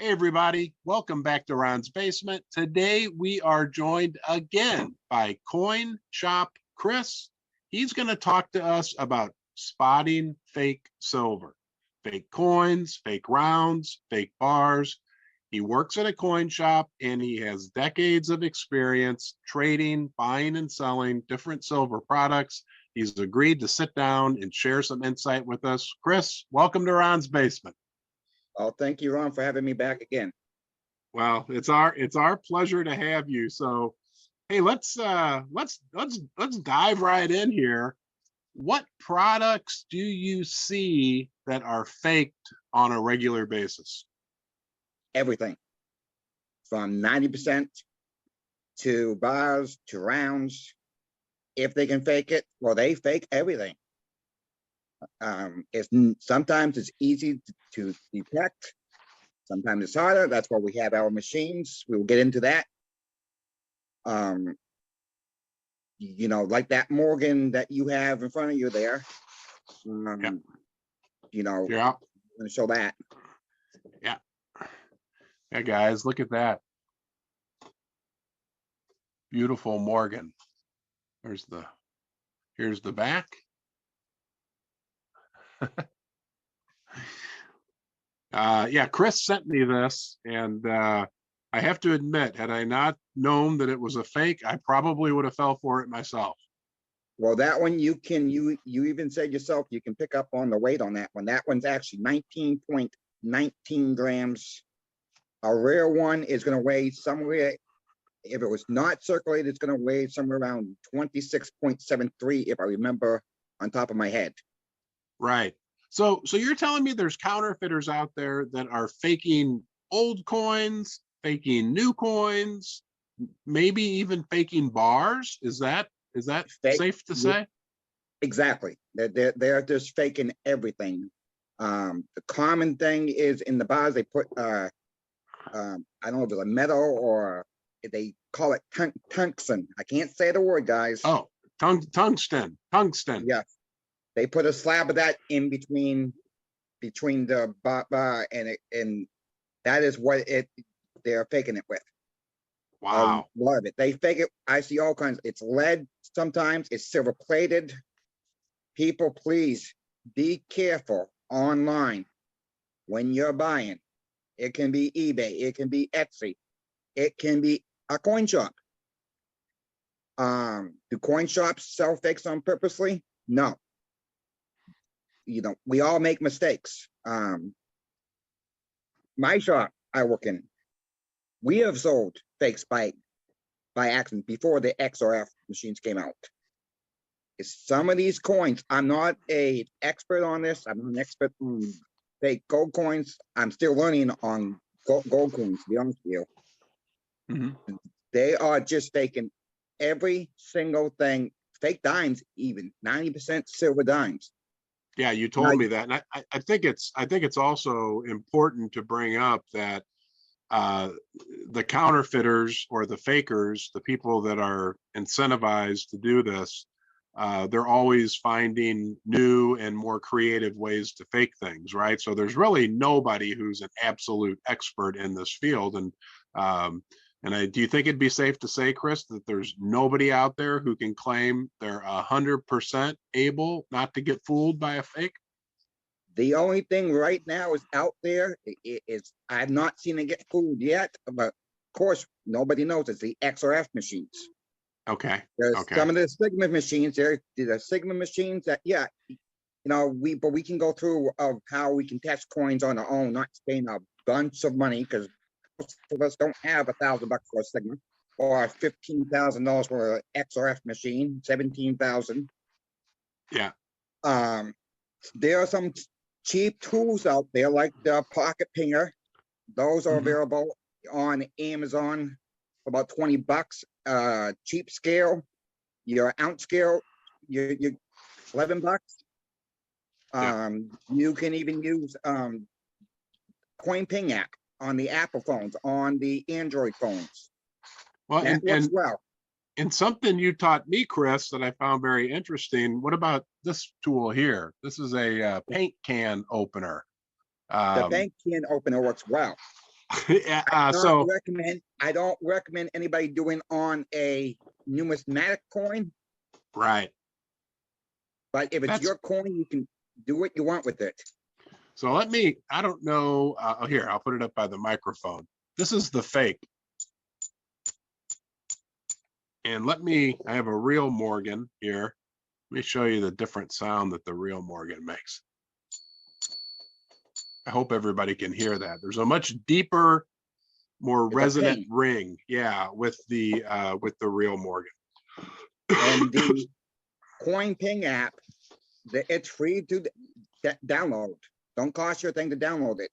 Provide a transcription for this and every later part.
Hey everybody, welcome back to Ron's Basement. Today we are joined again by Coin Shop Chris. He's going to talk to us about spotting fake silver, fake coins, fake rounds, fake bars. He works at a coin shop and he has decades of experience trading, buying and selling different silver products. He's agreed to sit down and share some insight with us. Chris, welcome to Ron's Basement. Oh, thank you, Ron, for having me back again. Well, it's our pleasure to have you. So, hey, let's dive right in here. What products do you see that are faked on a regular basis? Everything from 90% to bars to rounds. If they can fake it, well, they fake everything. Sometimes it's easy to detect. Sometimes it's harder. That's why we have our machines. We will get into that. Like that Morgan that you have in front of you there. Yeah. I'm going to show that. Yeah. Yeah, guys, look at that. Beautiful Morgan. Here's the back. Yeah, Chris sent me this, and I have to admit, had I not known that it was a fake, I probably would have fell for it myself. Well, that one you even said yourself, you can pick up on the weight on that one. That one's actually 19.19 grams. A rare one is going to weigh somewhere, if it was not circulated, it's going to weigh somewhere around 26.73, if I remember on top of my head. Right. So you're telling me there's counterfeiters out there that are faking old coins, faking new coins, maybe even faking bars? Is that safe to say? Exactly. They're just faking everything. The common thing is in the bars they put I don't know if it's a metal or they call it tungsten. I can't say the word, guys. Oh, tungsten. Yes. They put a slab of that in between the bar and that is what they're faking it with. Wow. A lot of it. They fake it. I see all kinds. It's lead sometimes. It's silver plated. People, please be careful online when you're buying. It can be eBay. It can be Etsy. It can be a coin shop. Do coin shops sell fakes on purposely? No. We all make mistakes. My shop I work in, we have sold fakes by accident before the XRF machines came out. Some of these coins, I'm not an expert on this. I'm not an expert on fake gold coins. I'm still learning on gold coins, to be honest with you. Mm-hmm. They are just faking every single thing, fake dimes, even 90% silver dimes. Yeah, you told me that, and I think it's also important to bring up that the counterfeiters or the fakers, the people that are incentivized to do this, they're always finding new and more creative ways to fake things, right? So there's really nobody who's an absolute expert in this field, and do you think it'd be safe to say, Chris, that there's nobody out there who can claim they're 100% able not to get fooled by a fake? The only thing right now is out there is I've not seen it get fooled yet, but of course nobody knows it's the XRF machines. Okay. There's okay. Some of the Sigma machines. There are Sigma machines that we can go through of how we can test coins on our own, not spending a bunch of money, because most of us don't have $1,000 for a Sigma or $15,000 for an XRF machine, 17,000. Yeah. There are some cheap tools out there like the pocket pinger. Those are available on Amazon for about $20. Cheap scale, your ounce scale, you're $11. You can even use coin ping app on the Apple phones, on the Android phones. Well, that works well. And something you taught me, Chris, that I found very interesting. What about this tool here? This is a paint can opener. The paint can opener works well. Yeah, Not recommend, I don't recommend anybody doing on a numismatic coin, right. but if it's That's your coin, you can do what you want with it. so let me, I don't know. Oh, here, I'll put it up by the microphone. This is the fake. And I have a real Morgan here. Let me show you the different sound that the real Morgan makes. I hope everybody can hear that. There's a much deeper, more It's a resonant ping. ring. Yeah, with the real Morgan. And the coin ping app, it's free to download. Don't cost you a thing to download it.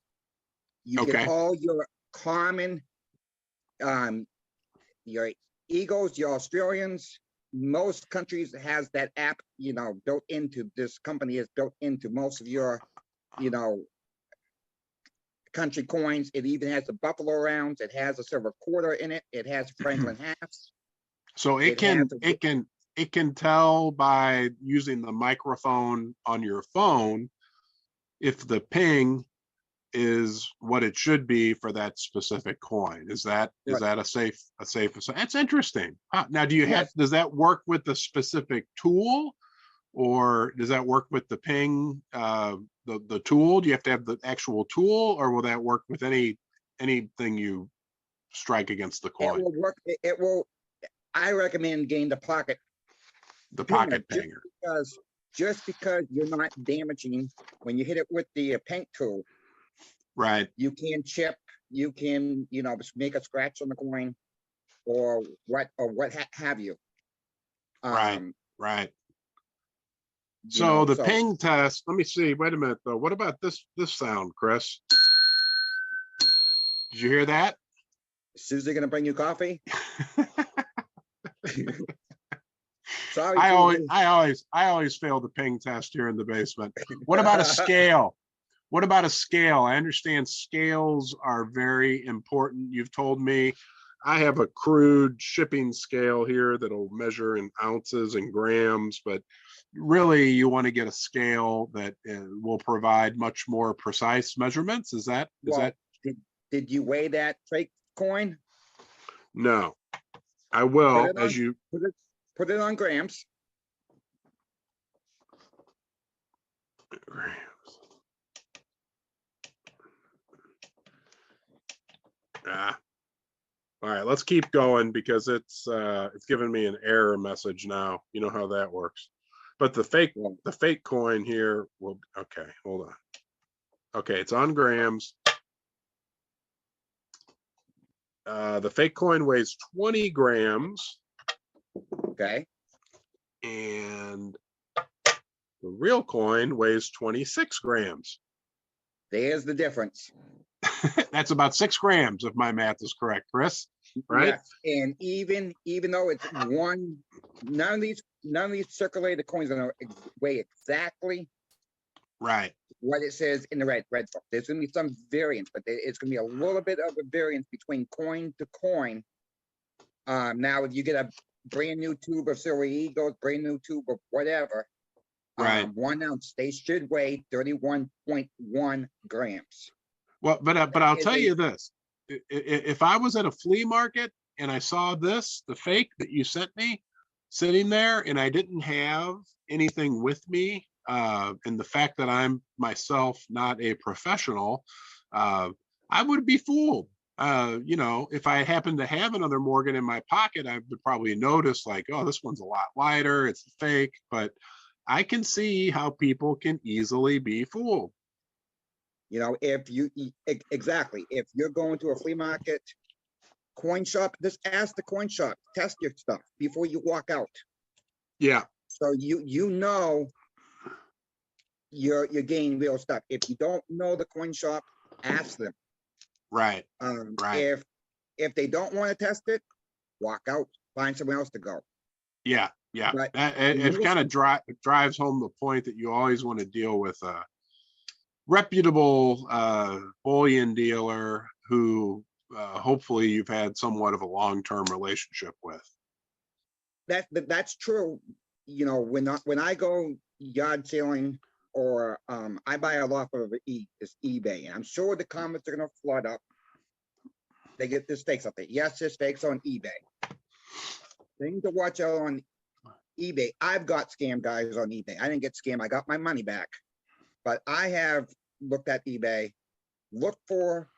You get Okay. all your common, your Eagles, your Australians. Most countries has that app, built into. This company is built into most of your, you know, country coins. It even has the Buffalo rounds. It has a silver quarter in it. It has Franklin halves. So It has it can tell by using the microphone on your phone if the ping is what it should be for that specific coin. Is that a safe that's interesting. Now yes. does that work with the specific tool, or does that work with the ping the tool? Do you have to have the actual tool, or will that work with anything you strike against the It coin? will work. It will. I recommend getting the pocket The pinger pocket pinger. just because you're not damaging when you hit it with the paint tool. Right. You can chip. You can make a scratch on the coin, or what have you. Right. Right. You So know. the So ping test, let me see. Wait a minute though. What about this sound, Chris? Did you hear that? Susie gonna bring you coffee. Sorry, I Susie. always fail the ping test here in the basement. What about a scale? What about a scale? I understand scales are very important. You've told me I have a crude shipping scale here that'll measure in ounces and grams, but really you want to get a scale that will provide much more precise measurements. Is that Did you weigh that fake coin? No, I Put will it as on. you Put it on grams. Ah, all right, let's keep going because it's giving me an error message now. You know how that works. But the fake coin here will, okay, hold on. Okay, it's on grams. The fake coin weighs 20 grams. Okay. And the real coin weighs 26 grams. There's the difference. That's about 6 grams if my math is correct, Chris. Right? Yes. And even though it's one, none of these circulated coins are gonna weigh exactly Right. what it says in the red book. There's gonna be some variance, but it's gonna be a little bit of a variance between coin to coin. Now if you get a brand new tube of silver eagles, brand new tube of whatever, Right. 1 ounce, they should weigh 31.1 grams. Well, but I'll tell you this. If I was at a flea market and I saw this, the fake that you sent me sitting there, and I didn't have anything with me, and the fact that I'm myself not a professional, I would be fooled. If I happened to have another Morgan in my pocket, I would probably notice like, oh, this one's a lot lighter, it's fake, but I can see how people can easily be fooled. If you exactly, if you're going to a flea market, coin shop, just ask the coin shop, test your stuff before you walk out. Yeah. So you're getting real stuff. If you don't know the coin shop, ask them. Right. Right. If they don't want to test it, walk out, find somewhere else to go. Yeah. Yeah. But it kind of drives home the point that you always want to deal with a reputable bullion dealer who hopefully you've had somewhat of a long-term relationship with. That's true. When I go yard selling, or I buy a lot of eBay, and I'm sure the comments are gonna flood up. They get this fakes up there. Yes, there's fakes on eBay. Thing to watch out on eBay. I've got scam guys on eBay. I didn't get scammed. I got my money back. But I have looked at eBay. Look for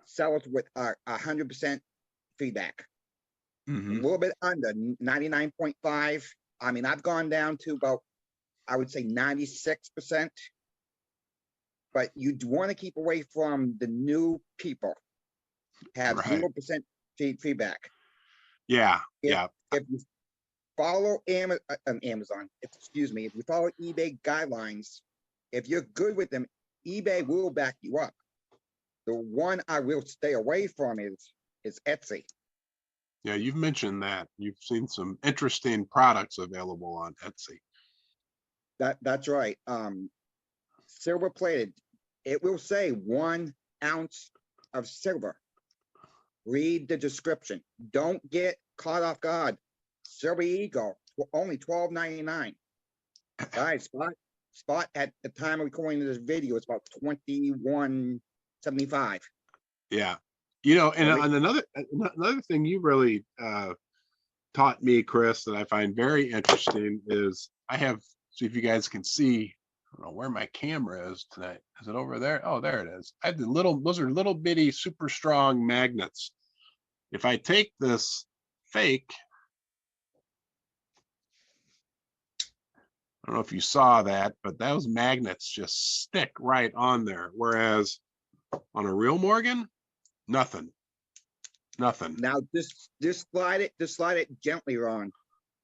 sellers with 100% feedback. A little bit under 99.5. I mean, I've gone down to about, I would say 96%. But you do want to keep away from the new people. Have Right. 0% feedback. Yeah. If you follow Amazon, excuse me, if you follow eBay guidelines, if you're good with them, eBay will back you up. The one I will stay away from is Etsy. Yeah, you've mentioned that. You've seen some interesting products available on Etsy. That's right. Silver plated. It will say 1 ounce of silver. Read the description. Don't get caught off guard. Silver Eagle, only $12.99. Guys, spot at the time of recording this video, it's about $21.75. Yeah. You know, and another thing you really taught me, Chris, that I find very interesting is I have, see if you guys can see, I don't know where my camera is tonight. Is it over there? Oh, there it is. I have those are little bitty, super strong magnets. If I take this fake, I don't know if you saw that, but those magnets just stick right on there. Whereas on a real Morgan, nothing. Now just slide it gently, Ron,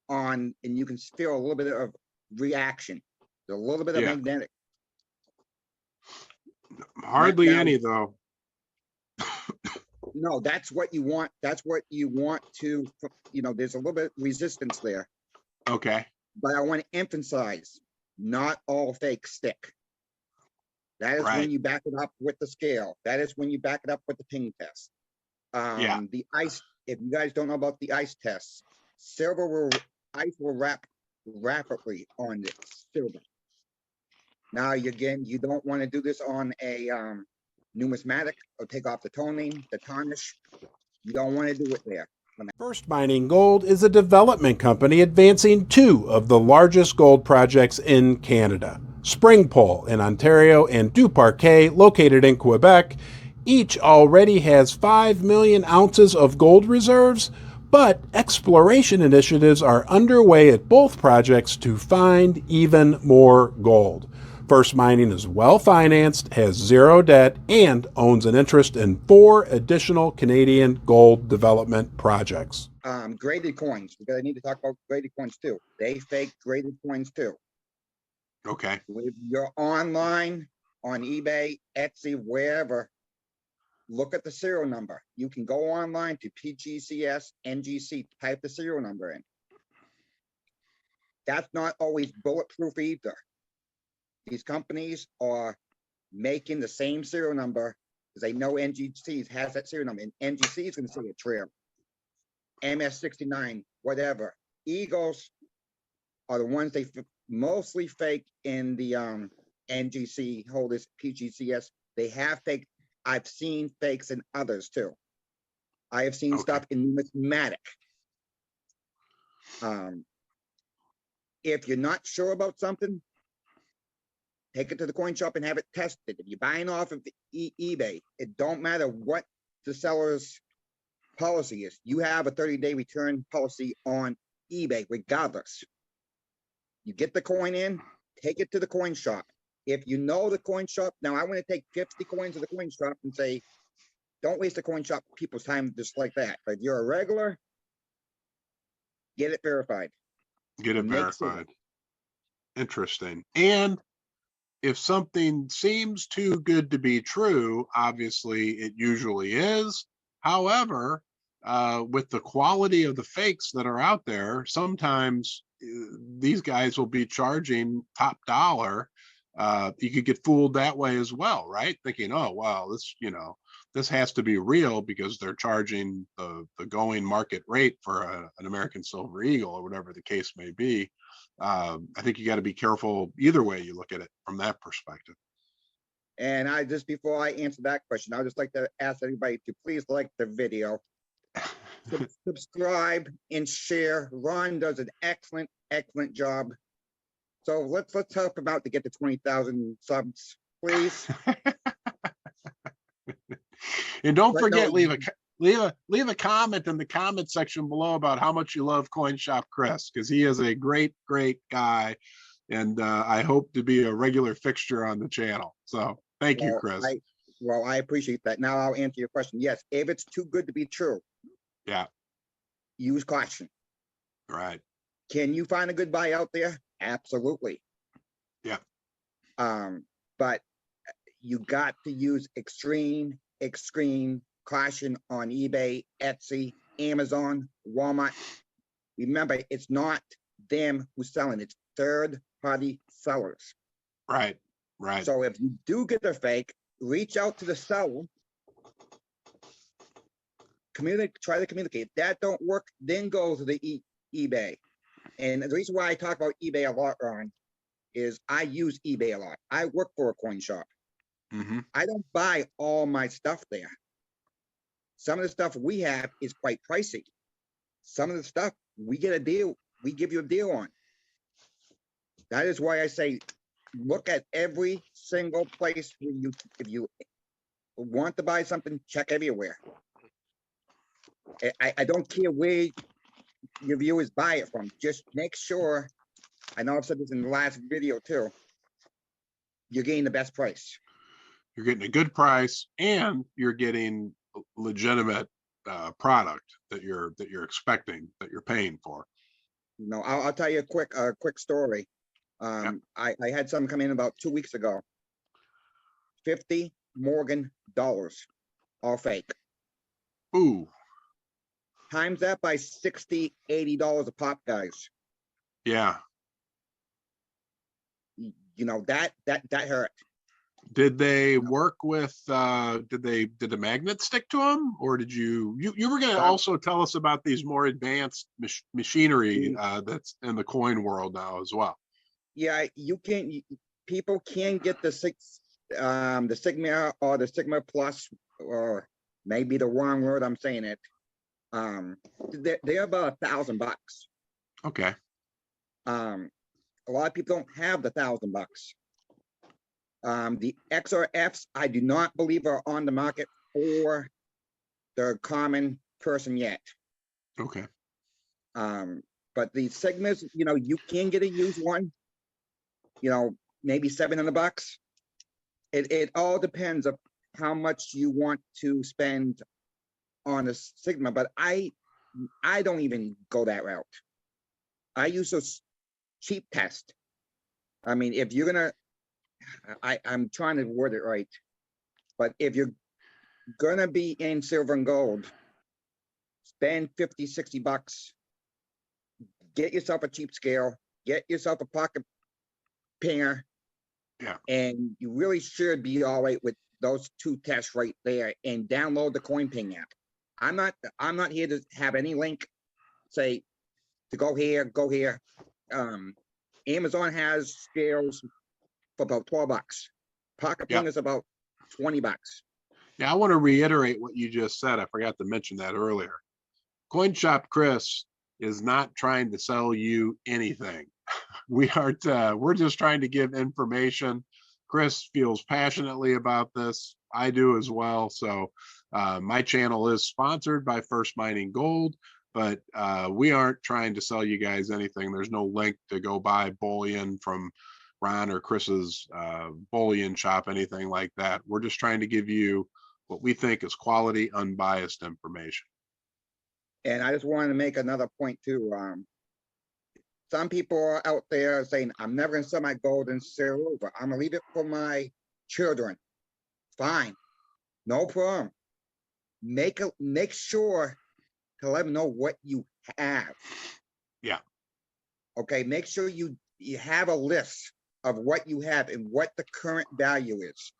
and you can feel a little bit of reaction. A little bit of magnetic. Hardly any though. No, that's what you want. That's what you want to, there's a little bit of resistance there. Okay. But I want to emphasize, not all fake stick. That is when you back it up with the scale. That is when you back it up with the ping test. The ice, if you guys don't know about the ice tests, ice will wrap rapidly on the silver. Now, again, you don't want to do this on a numismatic or take off the toning, the tarnish. You don't want to do it there. First Mining Gold is a development company advancing 2 of the largest gold projects in Canada. Springpole in Ontario and Duparquet, located in Quebec, each already has 5 million ounces of gold reserves, but exploration initiatives are underway at both projects to find even more gold. First Mining is well-financed, has 0 debt, and owns an interest in 4 additional Canadian gold development projects. Graded coins, because I need to talk about graded coins too. They fake graded coins too. Okay. If you're online, on eBay, Etsy, wherever, look at the serial number. You can go online to PGCS, NGC, type the serial number in. That's not always bulletproof either. These companies are making the same serial number because they know NGC has that serial number, and NGC is going to say a trail. MS69, whatever. Eagles are the ones they mostly fake in the NGC holders, PGCS. They have fake. I've seen fakes in others too. I have seen stuff in numismatic. If you're not sure about something, take it to the coin shop and have it tested. If you're buying off of eBay, it don't matter what the seller's policy is. You have a 30-day return policy on eBay regardless. You get the coin in, take it to the coin shop. If you know the coin shop, now I want to take 50 coins to the coin shop and say, don't waste the coin shop people's time just like that. But if you're a regular, get it verified. Get it verified. Interesting. And if something seems too good to be true, obviously it usually is. However, with the quality of the fakes that are out there, sometimes these guys will be charging top dollar. You could get fooled that way as well, right? Thinking, oh, wow, this has to be real because they're charging the going market rate for an American Silver Eagle or whatever the case may be. I think you got to be careful either way you look at it from that perspective. And before I answer that question, I'd just like to ask everybody to please like the video, subscribe and share. Ron does an excellent job. So let's help him out to get to 20,000 subs, please. And don't But forget, no, leave a comment in the comment section below about how much you love Coin Shop Chris, because he is a great guy, and I hope to be a regular fixture on the channel. So thank you, Chris. I appreciate that. Now I'll answer your question. Yes, if it's too good to be true, Yeah, use caution. right. Can you find a good buy out there? Absolutely. Yeah. But you got to use extreme caution on eBay, Etsy, Amazon, Walmart. Remember, it's not them who's selling, it's third-party sellers. Right. So if you do get a fake, reach out to the seller, try to communicate. If that don't work, then go to the eBay. And the reason why I talk about eBay a lot, Ron, is I use eBay a lot. I work for a coin shop. Mm-hmm. I don't buy all my stuff there. Some of the stuff we have is quite pricey. Some of the stuff we get a deal, we give you a deal on. That is why I say, look at every single place where if you want to buy something, check everywhere. I don't care where your viewers buy it from. Just make sure, I know I've said this in the last video too, you're getting the best price. You're getting a good price, and you're getting legitimate product that you're expecting, that you're paying for. No, I'll tell you a quick story. Yep. I had some come in about 2 weeks ago. 50 Morgan dollars, all fake. Ooh. Times that by $60, $80 a pop, guys. Yeah. You know, that hurt. Did they work with did the magnet stick to them, or did you were going to also tell us about these more advanced machinery that's in the coin world now as well? Yeah, people can get the Sigma or the Sigma Plus, or maybe the wrong word I'm saying it. They're about $1,000. Okay. A lot of people don't have the $1,000. The XRFs, I do not believe are on the market for the common person yet. Okay. But the Sigmas, you know, you can get a used one, you know, maybe $700. It all depends on how much you want to spend on a Sigma, but I don't even go that route. I use a cheap test. I mean, if you're gonna, I'm trying to word it right, but if you're gonna be in silver and gold, spend $50, $60. Get yourself a cheap scale, get yourself a pocket pinger. Yeah. And you really should be all right with those 2 tests right there, and download the CoinPing app. I'm not here to have any link say to go here, go here. Amazon has scales for about $12. Pocket Ping is about $20. Yeah, I want to reiterate what you just said. I forgot to mention that earlier. Coin Shop Chris is not trying to sell you anything. We're just trying to give information. Chris feels passionately about this. I do as well. So my channel is sponsored by First Mining Gold, but we aren't trying to sell you guys anything. There's no link to go buy bullion from Ron or Chris's bullion shop, anything like that. We're just trying to give you what we think is quality, unbiased information. And I just wanted to make another point too. Some people are out there saying, I'm never going to sell my gold and silver. I'm going to leave it for my children. Fine. No problem. Make sure to let them know what you have. Yeah. Okay. Make sure you have a list of what you have and what the current value is.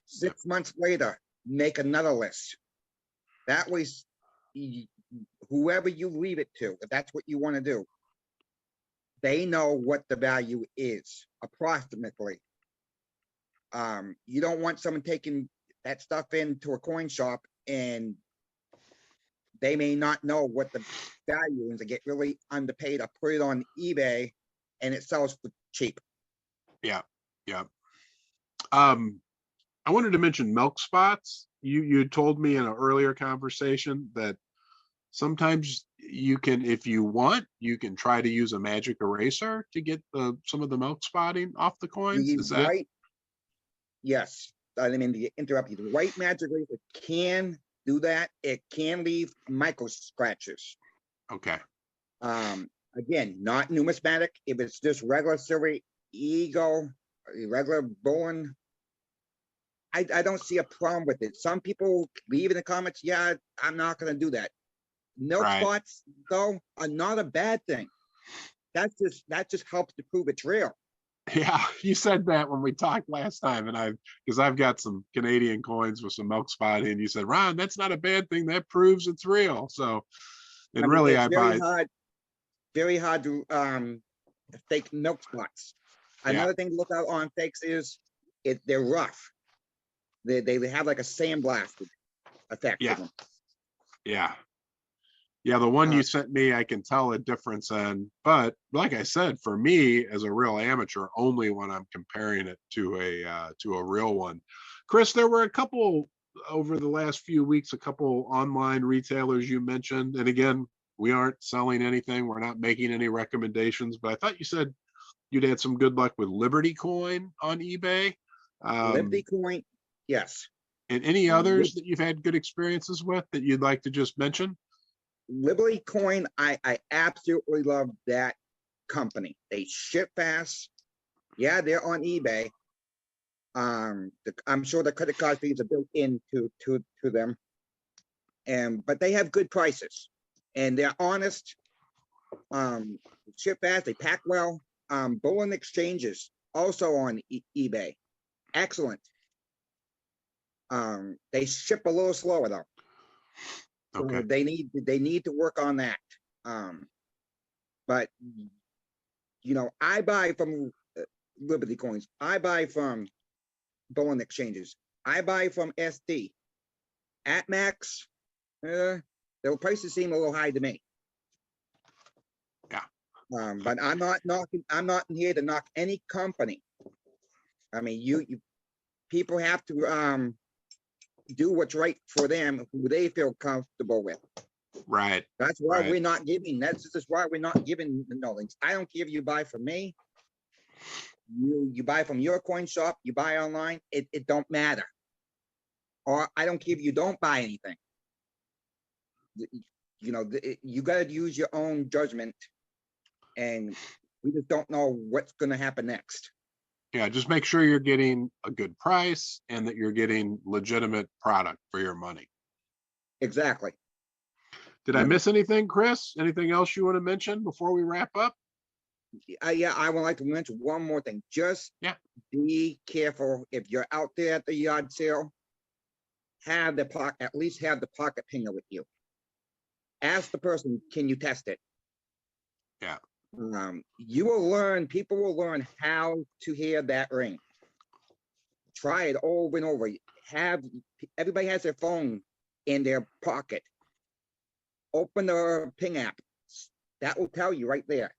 6 months later, make another list. That way, whoever you leave it to, if that's what you want to do, they know what the value is approximately. You don't want someone taking that stuff into a coin shop and they may not know what the value is, and get really underpaid or put it on eBay and it sells for cheap. Yeah, yeah. I wanted to mention milk spots. You told me in an earlier conversation that sometimes you can, if you want, you can try to use a magic eraser to get some of the milk spotting off the coins. The Is that white, yes, I didn't mean to interrupt you. The white magic eraser can do that. It can leave micro scratches. okay? Again, not numismatic. If it's just regular silver eagle, regular bowling, I don't see a problem with it. Some people leave in the comments, yeah, I'm not gonna do that. Milk Right. spots, though, are not a bad thing. That just helps to prove it's real. Yeah, you said that when we talked last time, and because I've got some Canadian coins with some milk spotting, and you said, Ron, that's not a bad thing. That proves it's real. So, and I mean, really, it's I buy. very hard to fake milk spots. Yeah. Another thing to look out on fakes is they're rough. They have like a sandblasted effect to Yeah. them. Yeah. Yeah, the one you sent me, I can tell a difference in, but like I said, for me as a real amateur, only when I'm comparing it to a real one. Chris, there were a couple over the last few weeks, a couple online retailers you mentioned, and again, we aren't selling anything, we're not making any recommendations, but I thought you said you'd had some good luck with Liberty Coin on eBay. Liberty Coin, yes. And any others that you've had good experiences with that you'd like to just mention? Liberty Coin, I absolutely love that company. They ship fast. Yeah, they're on eBay. I'm sure the credit card fees are built into them, but they have good prices, and they're honest. Ship fast. They pack well. Bullion exchanges also on eBay, excellent. They ship a little slower though. Okay. So they need to work on that. But I buy from Liberty Coins. I buy from Bullion exchanges. I buy from SD. At Max, their prices seem a little high to me. Yeah. But I'm not here to knock any company. I mean, you people have to do what's right for them, who they feel comfortable with. Right. That's why Right. we're not giving. That's just why we're not giving the links. I don't care if you buy from me. You buy from your coin shop. You buy online. It don't matter. Or I don't care if you don't buy anything. You got to use your own judgment, and we just don't know what's going to happen next. Yeah, just make sure you're getting a good price and that you're getting legitimate product for your money. Exactly. Did I miss anything, Chris? Anything else you want to mention before we wrap up? Yeah, I would like to mention one more thing. Just be careful if you're out there at the yard sale. At least have the pocket pinger with you. Ask the person, can you test it? Yeah. People will learn how to hear that ring. Try it over and over. Everybody has their phone in their pocket. Open the ping app. That will tell you right there.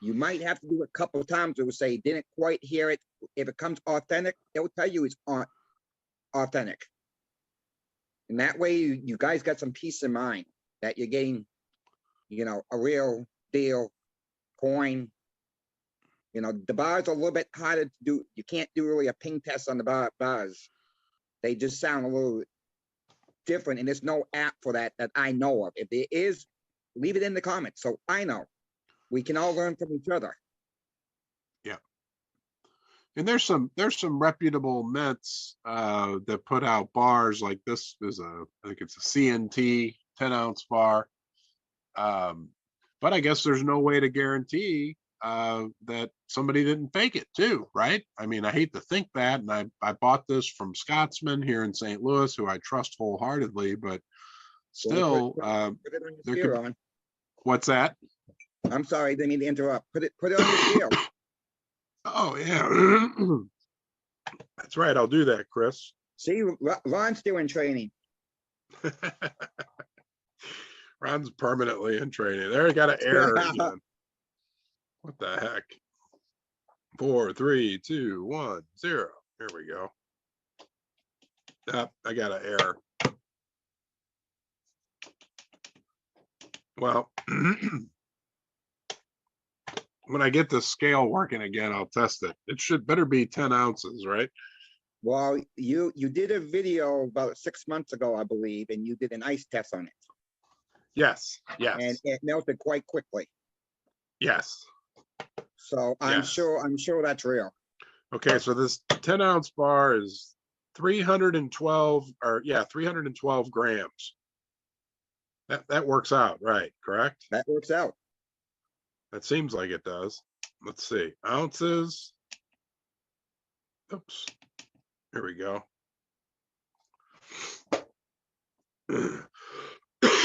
You might have to do it a couple of times. It will say, didn't quite hear it. If it comes authentic, it will tell you it's authentic. And that way you guys got some peace of mind that you're getting, a real deal coin. The bars are a little bit harder to do. You can't do really a ping test on the bars. They just sound a little different, and there's no app for that I know of. If there is, leave it in the comments so I know. We can all learn from each other. Yeah. And there's some reputable mints that put out bars like this is I think it's a CNT 10-ounce bar. But I guess there's no way to guarantee that somebody didn't fake it too, right? I mean, I hate to think that, and I bought this from Scotsman here in St. Louis, who I trust wholeheartedly, but still, what's that? I'm sorry, I didn't mean to interrupt. Put it on your scale. Oh yeah. That's right. I'll do that, Chris. See, Ron's still in training. Ron's permanently in training. There, he got an error again. What the heck? 4, 3, 2, 1, 0. Here we go. I got an error. Well, when I get the scale working again, I'll test it. It should better be 10 ounces, right? Well, you did a video about 6 months ago, I believe, and you did an ice test on it, Yes, and yes, it melted quite quickly. yes. So I'm Yes. sure that's real. Okay, so this 10-ounce bar is 312, or yeah, 312 grams. That works out, right? Correct? That works out. That seems like it does. Let's see. Ounces. Oops. Here we go.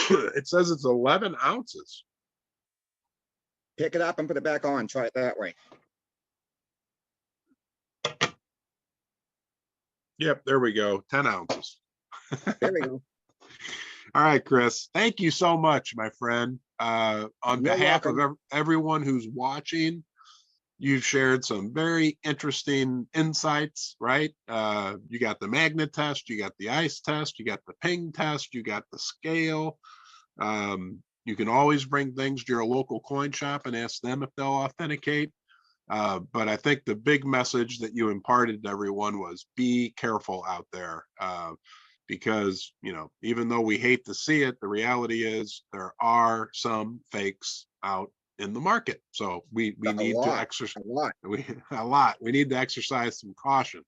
It says it's 11 ounces. Pick it up and put it back on. Try it that way. Yep, there we go. 10 ounces. There we go. All right, Chris. Thank you so much, my friend. On You're behalf of welcome. everyone who's watching, you've shared some very interesting insights, right? You got the magnet test, you got the ice test, you got the ping test, you got the scale. You can always bring things to your local coin shop and ask them if they'll authenticate. But I think the big message that you imparted to everyone was be careful out there. Because, you know, even though we hate to see it, the reality is there are some fakes out in the market. So we need to exercise A lot. we need to exercise some caution.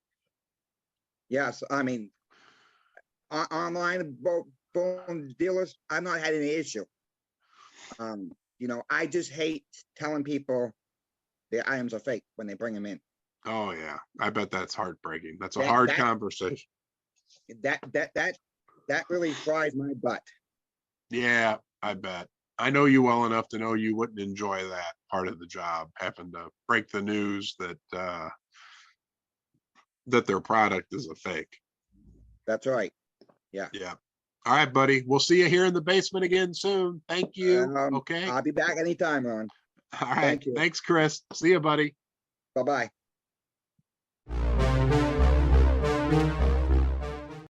Yes, I mean, online phone dealers, I've not had any issue. You know, I just hate telling people their items are fake when they bring them in. Oh yeah, I bet that's heartbreaking. That's a That- hard that- conversation. That really fries my butt. Yeah, I bet. I know you well enough to know you wouldn't enjoy that part of the job, having to break the news that that their product is a fake. That's right. Yeah. All right, buddy. We'll see you here in the basement again soon. Thank you. Okay. I'll be back anytime, Ron. All right. thank you. Thanks, Chris. See you, buddy. Bye-bye.